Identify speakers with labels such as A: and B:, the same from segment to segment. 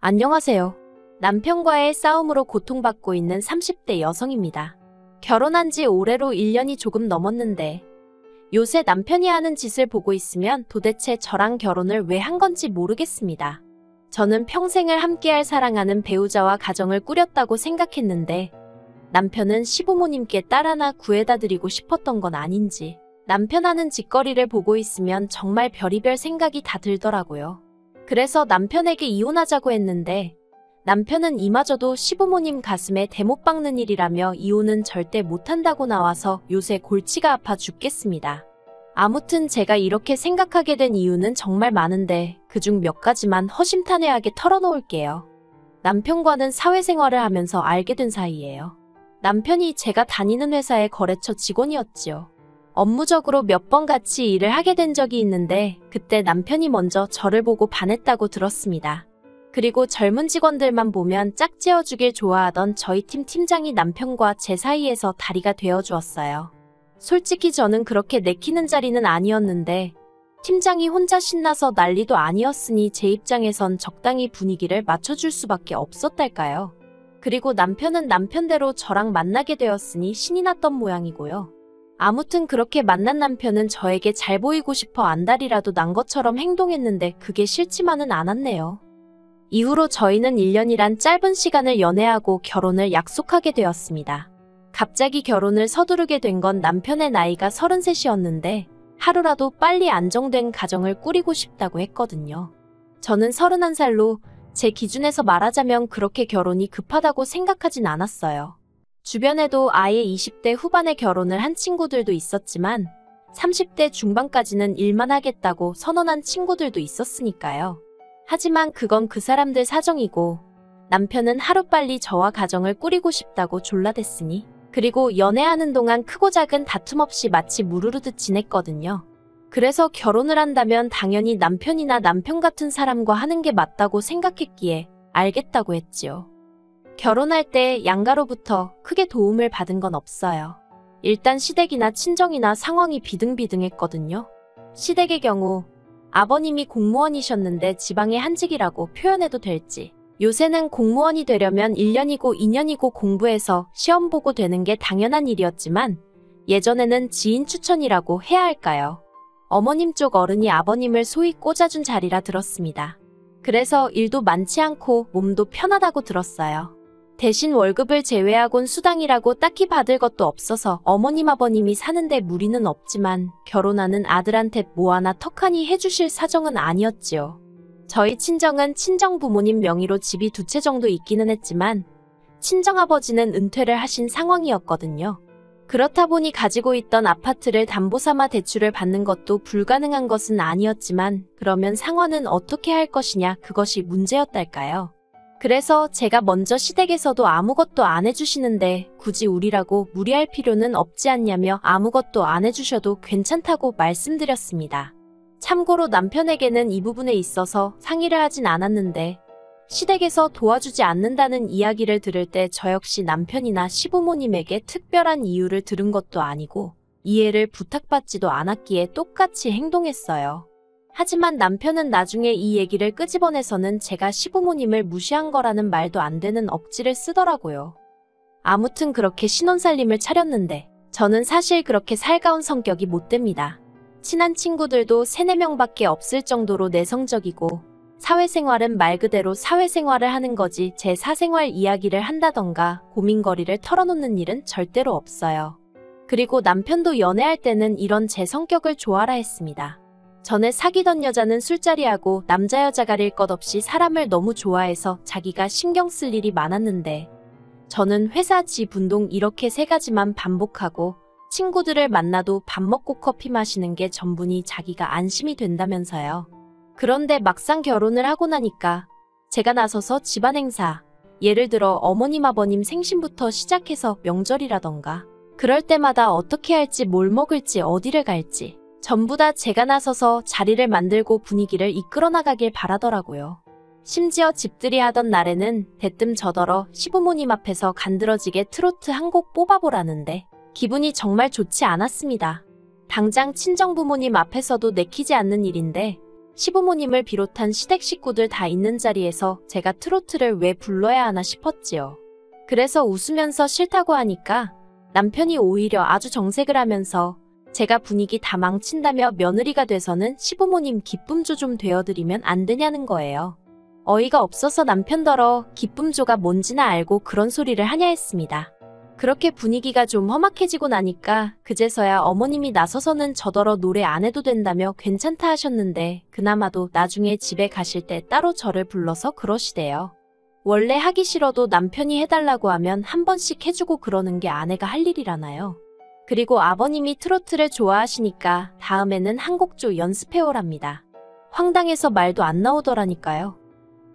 A: 안녕하세요. 남편과의 싸움으로 고통받고 있는 30대 여성입니다. 결혼한 지 올해로 1년이 조금 넘었는데 요새 남편이 하는 짓을 보고 있으면 도대체 저랑 결혼을 왜 한 건지 모르겠습니다. 저는 평생을 함께할 사랑하는 배우자와 가정을 꾸렸다고 생각했는데 남편은 시부모님께 딸 하나 구해다 드리고 싶었던 건 아닌지 남편 하는 짓거리를 보고 있으면 정말 별의별 생각이 다 들더라고요. 그래서 남편에게 이혼하자고 했는데 남편은 이마저도 시부모님 가슴에 대못 박는 일이라며 이혼은 절대 못한다고 나와서 요새 골치가 아파 죽겠습니다. 아무튼 제가 이렇게 생각하게 된 이유는 정말 많은데 그중 몇 가지만 허심탄회하게 털어놓을게요. 남편과는 사회생활을 하면서 알게 된 사이예요. 남편이 제가 다니는 회사의 거래처 직원이었지요. 업무적으로 몇 번 같이 일을 하게 된 적이 있는데 그때 남편이 먼저 저를 보고 반했다고 들었습니다. 그리고 젊은 직원들만 보면 짝지어주길 좋아하던 저희 팀 팀장이 남편과 제 사이에서 다리가 되어주었어요. 솔직히 저는 그렇게 내키는 자리는 아니었는데 팀장이 혼자 신나서 난리도 아니었으니 제 입장에선 적당히 분위기를 맞춰줄 수밖에 없었달까요. 그리고 남편은 남편대로 저랑 만나게 되었으니 신이 났던 모양이고요. 아무튼 그렇게 만난 남편은 저에게 잘 보이고 싶어 안달이라도 난 것처럼 행동했는데 그게 싫지만은 않았네요. 이후로 저희는 1년이란 짧은 시간을 연애하고 결혼을 약속하게 되었습니다. 갑자기 결혼을 서두르게 된 건 남편의 나이가 33이었는데 하루라도 빨리 안정된 가정을 꾸리고 싶다고 했거든요. 저는 31살로 제 기준에서 말하자면 그렇게 결혼이 급하다고 생각하진 않았어요. 주변에도 아예 20대 후반에 결혼을 한 친구들도 있었지만 30대 중반까지는 일만 하겠다고 선언한 친구들도 있었으니까요. 하지만 그건 그 사람들 사정이고 남편은 하루빨리 저와 가정을 꾸리고 싶다고 졸라댔으니 그리고 연애하는 동안 크고 작은 다툼 없이 마치 무르르듯 지냈거든요. 그래서 결혼을 한다면 당연히 남편이나 남편 같은 사람과 하는 게 맞다고 생각했기에 알겠다고 했지요. 결혼할 때 양가로부터 크게 도움을 받은 건 없어요. 일단 시댁이나 친정이나 상황이 비등비등했거든요. 시댁의 경우 아버님이 공무원이셨는데 지방의 한직이라고 표현해도 될지 요새는 공무원이 되려면 1년이고 2년이고 공부해서 시험 보고 되는 게 당연한 일이었지만 예전에는 지인 추천이라고 해야 할까요? 어머님 쪽 어른이 아버님을 소위 꽂아준 자리라 들었습니다. 그래서 일도 많지 않고 몸도 편하다고 들었어요. 대신 월급을 제외하곤 수당이라고 딱히 받을 것도 없어서 어머님 아버님이 사는데 무리는 없지만 결혼하는 아들한테 뭐 하나 턱하니 해주실 사정은 아니었지요. 저희 친정은 친정 부모님 명의로 집이 2채 정도 있기는 했지만 친정아버지는 은퇴를 하신 상황이었거든요. 그렇다 보니 가지고 있던 아파트를 담보 삼아 대출을 받는 것도 불가능한 것은 아니었지만 그러면 상환은 어떻게 할 것이냐 그것이 문제였달까요. 그래서 제가 먼저 시댁에서도 아무것도 안 해주시는데 굳이 우리라고 무리할 필요는 없지 않냐며 아무것도 안 해주셔도 괜찮다고 말씀드렸습니다. 참고로 남편에게는 이 부분에 있어서 상의를 하진 않았는데 시댁에서 도와주지 않는다는 이야기를 들을 때 저 역시 남편이나 시부모님에게 특별한 이유를 들은 것도 아니고 이해를 부탁받지도 않았기에 똑같이 행동했어요. 하지만 남편은 나중에 이 얘기를 끄집어내서는 제가 시부모님을 무시한 거라는 말도 안 되는 억지를 쓰더라고요. 아무튼 그렇게 신혼살림을 차렸는데 저는 사실 그렇게 살가운 성격이 못 됩니다. 친한 친구들도 3-4명밖에 없을 정도로 내성적이고 사회생활은 말 그대로 사회생활을 하는 거지 제 사생활 이야기를 한다던가 고민거리를 털어놓는 일은 절대로 없어요. 그리고 남편도 연애할 때는 이런 제 성격을 좋아라 했습니다. 전에 사귀던 여자는 술자리하고 남자 여자 가릴 것 없이 사람을 너무 좋아해서 자기가 신경 쓸 일이 많았는데 저는 회사 집 운동 이렇게 3가지만 반복하고 친구들을 만나도 밥 먹고 커피 마시는 게 전부니 자기가 안심이 된다면서요. 그런데 막상 결혼을 하고 나니까 제가 나서서 집안 행사, 예를 들어 어머님 아버님 생신부터 시작해서 명절이라던가 그럴 때마다 어떻게 할지 뭘 먹을지 어디를 갈지 전부 다 제가 나서서 자리를 만들고 분위기를 이끌어 나가길 바라더라고요. 심지어 집들이 하던 날에는 대뜸 저더러 시부모님 앞에서 간드러지게 트로트 한 곡 뽑아보라는데 기분이 정말 좋지 않았습니다. 당장 친정부모님 앞에서도 내키지 않는 일인데 시부모님을 비롯한 시댁 식구들 다 있는 자리에서 제가 트로트를 왜 불러야 하나 싶었지요. 그래서 웃으면서 싫다고 하니까 남편이 오히려 아주 정색을 하면서 제가 분위기 다 망친다며 며느리가 돼서는 시부모님 기쁨조 좀 되어드리면 안 되냐는 거예요. 어이가 없어서 남편더러 기쁨조가 뭔지나 알고 그런 소리를 하냐 했습니다. 그렇게 분위기가 좀 험악해지고 나니까 그제서야 어머님이 나서서는 저더러 노래 안 해도 된다며 괜찮다 하셨는데 그나마도 나중에 집에 가실 때 따로 저를 불러서 그러시대요. 원래 하기 싫어도 남편이 해달라고 하면 한 번씩 해주고 그러는 게 아내가 할 일이라나요. 그리고 아버님이 트로트를 좋아하시니까 다음에는 한 곡조 연습해오랍니다. 황당해서 말도 안 나오더라니까요.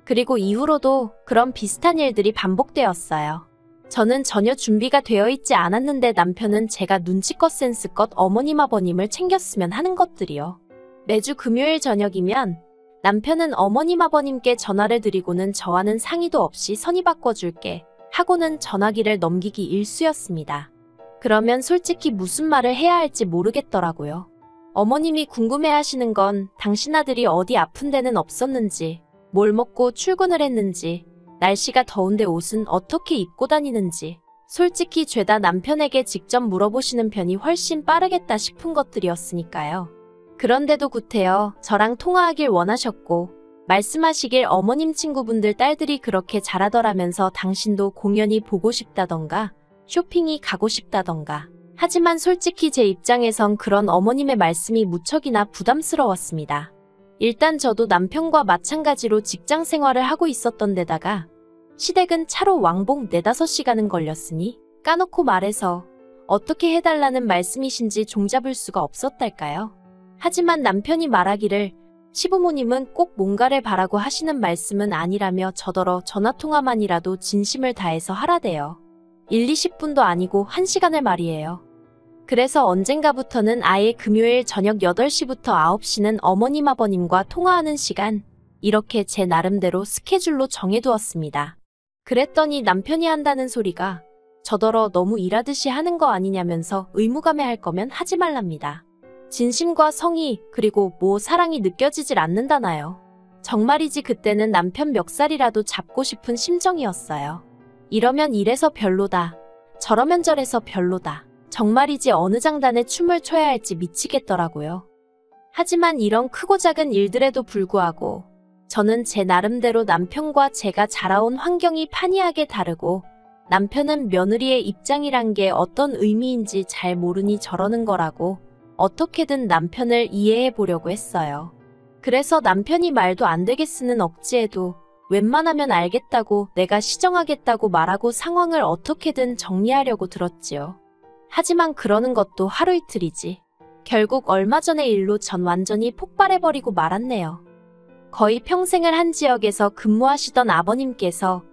A: 그리고 이후로도 그런 비슷한 일들이 반복되었어요. 저는 전혀 준비가 되어 있지 않았는데 남편은 제가 눈치껏 센스껏 어머님 아버님을 챙겼으면 하는 것들이요. 매주 금요일 저녁이면 남편은 어머님 아버님께 전화를 드리고는 저와는 상의도 없이 선의 바꿔줄게 하고는 전화기를 넘기기 일쑤였습니다. 그러면 솔직히 무슨 말을 해야 할지 모르겠더라고요. 어머님이 궁금해하시는 건 당신 아들이 어디 아픈 데는 없었는지, 뭘 먹고 출근을 했는지, 날씨가 더운데 옷은 어떻게 입고 다니는지, 솔직히 죄다 남편에게 직접 물어보시는 편이 훨씬 빠르겠다 싶은 것들이었으니까요. 그런데도 구태여 저랑 통화하길 원하셨고 말씀하시길 어머님 친구분들 딸들이 그렇게 잘하더라면서 당신도 공연이 보고 싶다던가 쇼핑이 가고 싶다던가. 하지만 솔직히 제 입장에선 그런 어머님의 말씀이 무척이나 부담스러웠습니다. 일단 저도 남편과 마찬가지로 직장 생활을 하고 있었던 데다가 시댁은 차로 왕복 4~5시간은 걸렸으니 까놓고 말해서 어떻게 해달라는 말씀이신지 종잡을 수가 없었달까요? 하지만 남편이 말하기를 시부모님은 꼭 뭔가를 바라고 하시는 말씀은 아니라며 저더러 전화통화만이라도 진심을 다해서 하라대요. 1~20분도 아니고 1시간을 말이에요. 그래서 언젠가부터는 아예 금요일 저녁 8시부터 9시는 어머님 아버님과 통화하는 시간, 이렇게 제 나름대로 스케줄로 정해두었습니다. 그랬더니 남편이 한다는 소리가 저더러 너무 일하듯이 하는 거 아니냐면서 의무감에 할 거면 하지 말랍니다. 진심과 성의 그리고 뭐 사랑이 느껴지질 않는다나요. 정말이지 그때는 남편 멱살이라도 잡고 싶은 심정이었어요. 이러면 이래서 별로다. 저러면 저래서 별로다. 정말이지 어느 장단에 춤을 춰야 할지 미치겠더라고요. 하지만 이런 크고 작은 일들에도 불구하고 저는 제 나름대로 남편과 제가 자라온 환경이 판이하게 다르고 남편은 며느리의 입장이란 게 어떤 의미인지 잘 모르니 저러는 거라고 어떻게든 남편을 이해해 보려고 했어요. 그래서 남편이 말도 안 되게 쓰는 억지에도 웬만하면 알겠다고 내가 시정하겠다고 말하고 상황을 어떻게든 정리하려고 들었지요. 하지만 그러는 것도 하루 이틀이지. 결국 얼마 전의 일로 전 완전히 폭발해버리고 말았네요. 거의 평생을 한 지역에서 근무하시던 아버님께서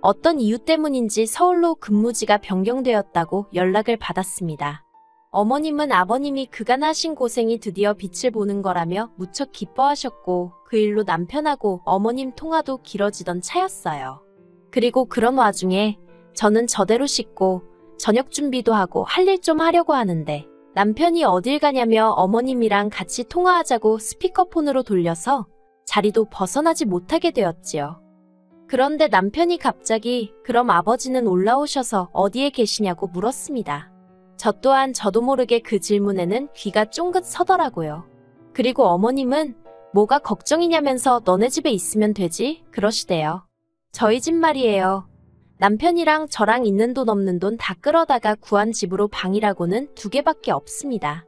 A: 어떤 이유 때문인지 서울로 근무지가 변경되었다고 연락을 받았습니다. 어머님은 아버님이 그간 하신 고생이 드디어 빛을 보는 거라며 무척 기뻐하셨고 그 일로 남편하고 어머님 통화도 길어지던 차였어요. 그리고 그런 와중에 저는 저대로 씻고 저녁 준비도 하고 할 일 좀 하려고 하는데 남편이 어딜 가냐며 어머님이랑 같이 통화하자고 스피커폰으로 돌려서 자리도 벗어나지 못하게 되었지요. 그런데 남편이 갑자기 그럼 아버지는 올라오셔서 어디에 계시냐고 물었습니다. 저 또한 저도 모르게 그 질문에는 귀가 쫑긋 서더라고요. 그리고 어머님은 뭐가 걱정이냐면서 너네 집에 있으면 되지? 그러시대요. 저희 집 말이에요. 남편이랑 저랑 있는 돈 없는 돈 다 끌어다가 구한 집으로 방이라고는 2개밖에 없습니다.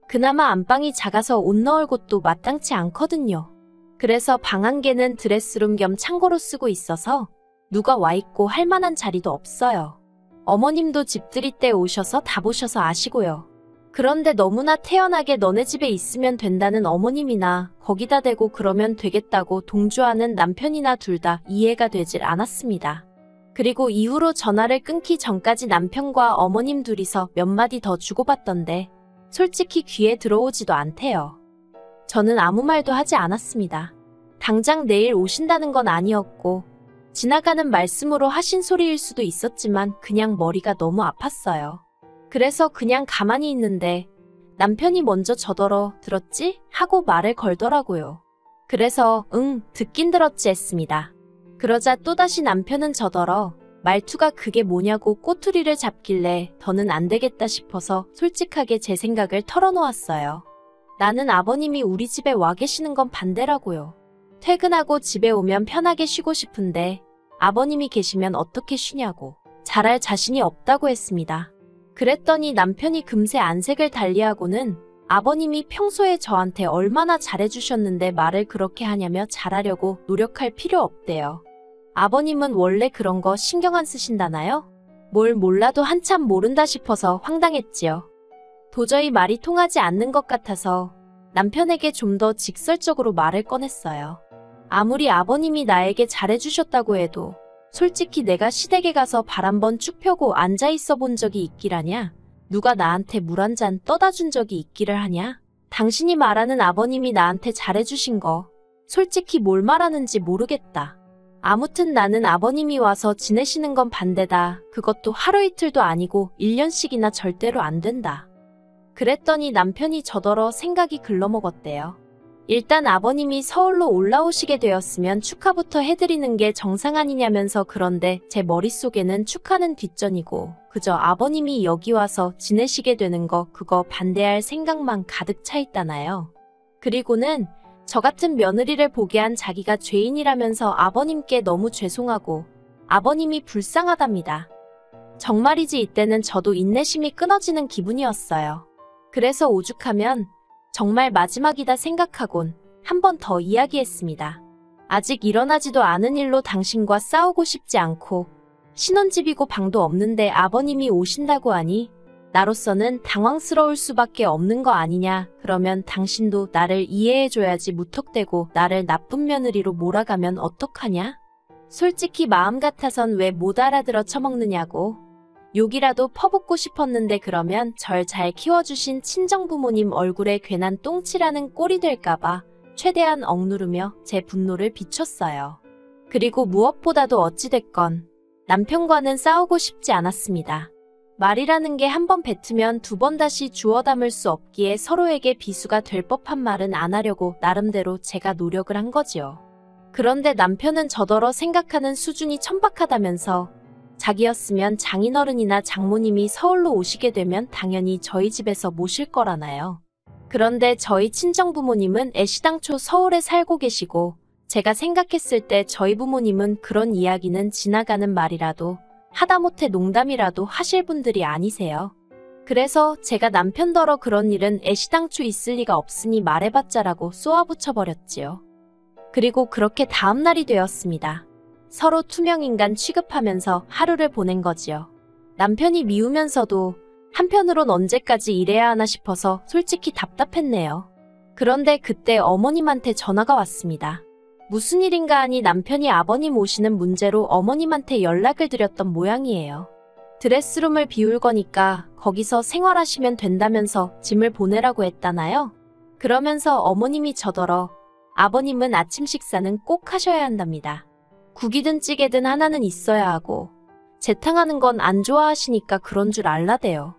A: 그나마 안방이 작아서 옷 넣을 곳도 마땅치 않거든요. 그래서 방 1개는 드레스룸 겸 창고로 쓰고 있어서 누가 와 있고 할 만한 자리도 없어요. 어머님도 집들이 때 오셔서 다 보셔서 아시고요. 그런데 너무나 태연하게 너네 집에 있으면 된다는 어머님이나 거기다 대고 그러면 되겠다고 동조하는 남편이나 둘 다 이해가 되질 않았습니다. 그리고 이후로 전화를 끊기 전까지 남편과 어머님 둘이서 몇 마디 더 주고받던데 솔직히 귀에 들어오지도 않대요. 저는 아무 말도 하지 않았습니다. 당장 내일 오신다는 건 아니었고 지나가는 말씀으로 하신 소리일 수도 있었지만 그냥 머리가 너무 아팠어요. 그래서 그냥 가만히 있는데 남편이 먼저 저더러 들었지? 하고 말을 걸더라고요. 그래서 응, 듣긴 들었지 했습니다. 그러자 또다시 남편은 저더러 말투가 그게 뭐냐고 꼬투리를 잡길래 더는 안 되겠다 싶어서 솔직하게 제 생각을 털어놓았어요. 나는 아버님이 우리 집에 와 계시는 건 반대라고요. 퇴근하고 집에 오면 편하게 쉬고 싶은데 아버님이 계시면 어떻게 쉬냐고 잘할 자신이 없다고 했습니다. 그랬더니 남편이 금세 안색을 달리하고는 아버님이 평소에 저한테 얼마나 잘해주셨는데 말을 그렇게 하냐며 잘하려고 노력할 필요 없대요. 아버님은 원래 그런 거 신경 안 쓰신다나요? 뭘 몰라도 한참 모른다 싶어서 황당했지요. 도저히 말이 통하지 않는 것 같아서 남편에게 좀 더 직설적으로 말을 꺼냈어요. 아무리 아버님이 나에게 잘해주셨다고 해도 솔직히 내가 시댁에 가서 발 한번 쭉 펴고 앉아있어 본 적이 있기라냐? 누가 나한테 물 한 잔 떠다 준 적이 있기를 하냐? 당신이 말하는 아버님이 나한테 잘해주신 거 솔직히 뭘 말하는지 모르겠다. 아무튼 나는 아버님이 와서 지내시는 건 반대다. 그것도 하루 이틀도 아니고 1년씩이나 절대로 안 된다. 그랬더니 남편이 저더러 생각이 글러먹었대요. 일단 아버님이 서울로 올라오시게 되었으면 축하부터 해드리는 게 정상 아니냐면서 그런데 제 머릿속에는 축하는 뒷전이고 그저 아버님이 여기 와서 지내시게 되는 거 그거 반대할 생각만 가득 차 있다나요. 그리고는 저 같은 며느리를 보게 한 자기가 죄인이라면서 아버님께 너무 죄송하고 아버님이 불쌍하답니다. 정말이지 이때는 저도 인내심이 끊어지는 기분이었어요. 그래서 오죽하면 정말 마지막이다 생각하곤 한 번 더 이야기했습니다. 아직 일어나지도 않은 일로 당신과 싸우고 싶지 않고 신혼집이고 방도 없는데 아버님이 오신다고 하니 나로서는 당황스러울 수밖에 없는 거 아니냐. 그러면 당신도 나를 이해해줘야지 무턱대고 나를 나쁜 며느리로 몰아가면 어떡하냐? 솔직히 마음 같아선 왜 못 알아들어 처먹느냐고. 욕이라도 퍼붓고 싶었는데 그러면 절 잘 키워주신 친정부모님 얼굴에 괜한 똥칠하는 꼴이 될까봐 최대한 억누르며 제 분노를 비췄어요. 그리고 무엇보다도 어찌됐건 남편과는 싸우고 싶지 않았습니다. 말이라는 게 한 번 뱉으면 두 번 다시 주워 담을 수 없기에 서로에게 비수가 될 법한 말은 안 하려고 나름대로 제가 노력을 한 거지요. 그런데 남편은 저더러 생각하는 수준이 천박하다면서 자기였으면 장인어른이나 장모님이 서울로 오시게 되면 당연히 저희 집에서 모실 거라나요. 그런데 저희 친정부모님은 애시당초 서울에 살고 계시고 제가 생각했을 때 저희 부모님은 그런 이야기는 지나가는 말이라도 하다못해 농담이라도 하실 분들이 아니세요. 그래서 제가 남편더러 그런 일은 애시당초 있을 리가 없으니 말해봤자라고 쏘아붙여버렸지요. 그리고 그렇게 다음날이 되었습니다. 서로 투명인간 취급하면서 하루를 보낸 거지요. 남편이 미우면서도 한편으론 언제까지 이래야 하나 싶어서 솔직히 답답했네요. 그런데 그때 어머님한테 전화가 왔습니다. 무슨 일인가 하니 남편이 아버님 오시는 문제로 어머님한테 연락을 드렸던 모양이에요. 드레스룸을 비울 거니까 거기서 생활하시면 된다면서 짐을 보내라고 했다나요? 그러면서 어머님이 저더러 아버님은 아침 식사는 꼭 하셔야 한답니다. 국이든 찌개든 하나는 있어야 하고 재탕하는 건 안 좋아하시니까 그런 줄 알라대요.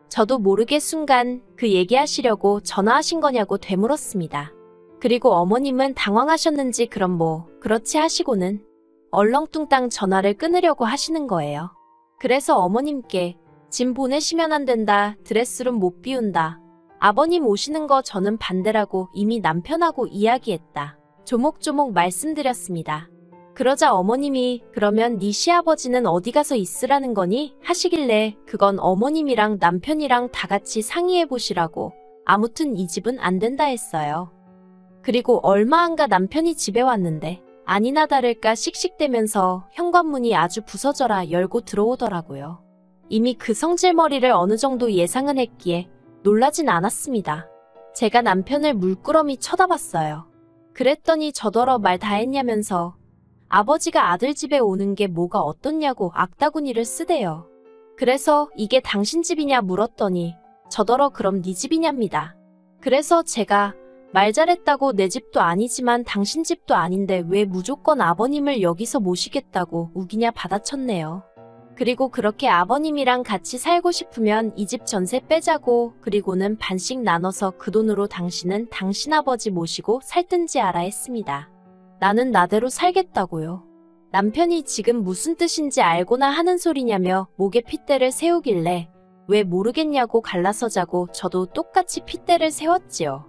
A: 저도 모르게 순간 그 얘기하시려고 전화하신 거냐고 되물었습니다. 그리고 어머님은 당황하셨는지 그럼 뭐 그렇지 하시고는 얼렁뚱땅 전화를 끊으려고 하시는 거예요. 그래서 어머님께 짐 보내시면 안 된다. 드레스룸 못 비운다. 아버님 오시는 거 저는 반대라고 이미 남편하고 이야기했다. 조목조목 말씀드렸습니다. 그러자 어머님이 그러면 네 시아버지는 어디 가서 있으라는 거니? 하시길래 그건 어머님이랑 남편이랑 다 같이 상의해 보시라고 아무튼 이 집은 안 된다 했어요. 그리고 얼마 안 가 남편이 집에 왔는데 아니나 다를까 씩씩대면서 현관문이 아주 부서져라 열고 들어오더라고요. 이미 그 성질머리를 어느 정도 예상은 했기에 놀라진 않았습니다. 제가 남편을 물끄러미 쳐다봤어요. 그랬더니 저더러 말 다 했냐면서 아버지가 아들 집에 오는 게 뭐가 어떻냐고 악다구니를 쓰대요. 그래서 이게 당신 집이냐 물었더니 저더러 그럼 네 집이냐입니다. 그래서 제가 말 잘했다고 내 집도 아니지만 당신 집도 아닌데 왜 무조건 아버님을 여기서 모시겠다고 우기냐 받아쳤네요. 그리고 그렇게 아버님이랑 같이 살고 싶으면 이 집 전세 빼자고, 그리고는 반씩 나눠서 그 돈으로 당신은 당신 아버지 모시고 살든지 알아 했습니다. 나는 나대로 살겠다고요. 남편이 지금 무슨 뜻인지 알고나 하는 소리냐며 목에 핏대를 세우길래 왜 모르겠냐고 갈라서자고 저도 똑같이 핏대를 세웠지요.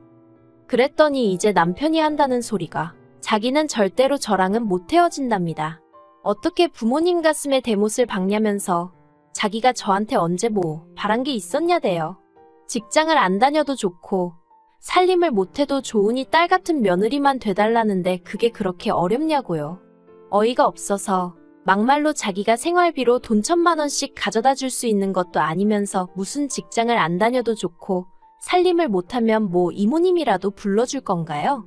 A: 그랬더니 이제 남편이 한다는 소리가 자기는 절대로 저랑은 못 헤어진답니다. 어떻게 부모님 가슴에 대못을 박냐면서 자기가 저한테 언제 뭐 바란 게 있었냐대요. 직장을 안 다녀도 좋고 살림을 못해도 좋으니 딸 같은 며느리만 돼달라는데 그게 그렇게 어렵냐고요. 어이가 없어서 막말로 자기가 생활비로 돈 1,000만 원씩 가져다 줄 수 있는 것도 아니면서 무슨 직장을 안 다녀도 좋고 살림을 못하면 뭐 이모님이라도 불러줄 건가요?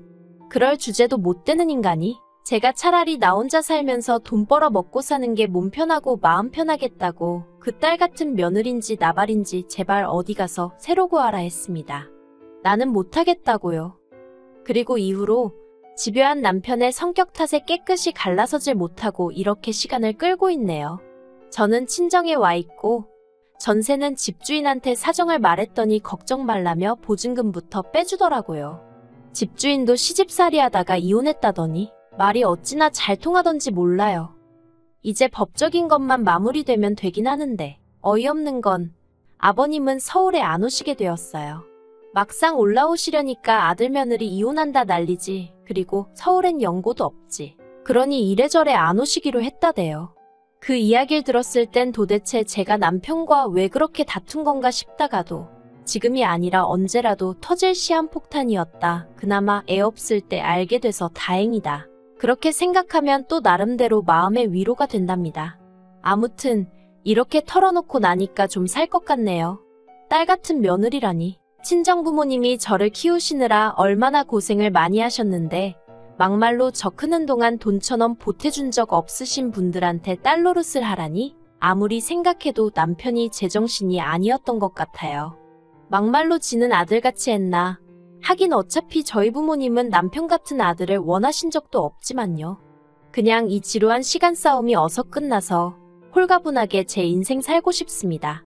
A: 그럴 주제도 못 되는 인간이 제가 차라리 나 혼자 살면서 돈 벌어 먹고 사는 게 몸 편하고 마음 편하겠다고 그 딸 같은 며느린지 나발인지 제발 어디 가서 새로 구하라 했습니다. 나는 못하겠다고요. 그리고 이후로 집요한 남편의 성격 탓에 깨끗이 갈라서질 못하고 이렇게 시간을 끌고 있네요. 저는 친정에 와 있고 전세는 집주인한테 사정을 말했더니 걱정 말라며 보증금부터 빼주더라고요. 집주인도 시집살이 하다가 이혼했다더니 말이 어찌나 잘 통하던지 몰라요. 이제 법적인 것만 마무리되면 되긴 하는데 어이없는 건 아버님은 서울에 안 오시게 되었어요. 막상 올라오시려니까 아들 며느리 이혼한다 난리지. 그리고 서울엔 연고도 없지. 그러니 이래저래 안 오시기로 했다대요. 그 이야기를 들었을 땐 도대체 제가 남편과 왜 그렇게 다툰 건가 싶다가도 지금이 아니라 언제라도 터질 시한폭탄이었다. 그나마 애 없을 때 알게 돼서 다행이다. 그렇게 생각하면 또 나름대로 마음의 위로가 된답니다. 아무튼 이렇게 털어놓고 나니까 좀 살 것 같네요. 딸 같은 며느리라니. 친정부모님이 저를 키우시느라 얼마나 고생을 많이 하셨는데 막말로 저 크는 동안 돈 1,000원 보태준 적 없으신 분들한테 딸 노릇을 하라니 아무리 생각해도 남편이 제정신이 아니었던 것 같아요. 막말로 지는 아들같이 했나. 하긴 어차피 저희 부모님은 남편 같은 아들을 원하신 적도 없지만요. 그냥 이 지루한 시간 싸움이 어서 끝나서 홀가분하게 제 인생 살고 싶습니다.